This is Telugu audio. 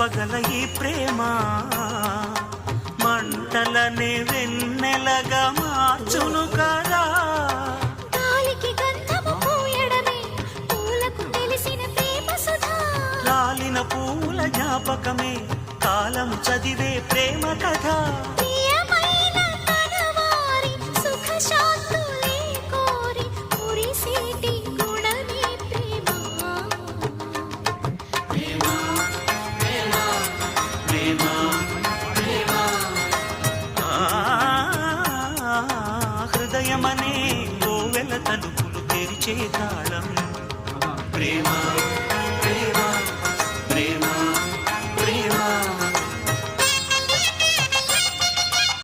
చెప్పగల ఈ ప్రేమ మంటలనే వెన్నెలగా మార్చును కదా. గాలికి గంధము పూయడమే పూలకు తెలిసిన ప్రేమ సుధా. రాలిన పూల జ్ఞాపకమే కాలం చదివే ప్రేమ కథ. ప్రియమైన తనవారి సుఖ శాంతులే కోరి మురిసేటి గుణమే ప్రేమ. ప్రేమ ప్రేమ ప్రేమ ప్రేమ. హృదయమనే కోవెల తలుపులు తెరిచే తాళం ప్రేమ.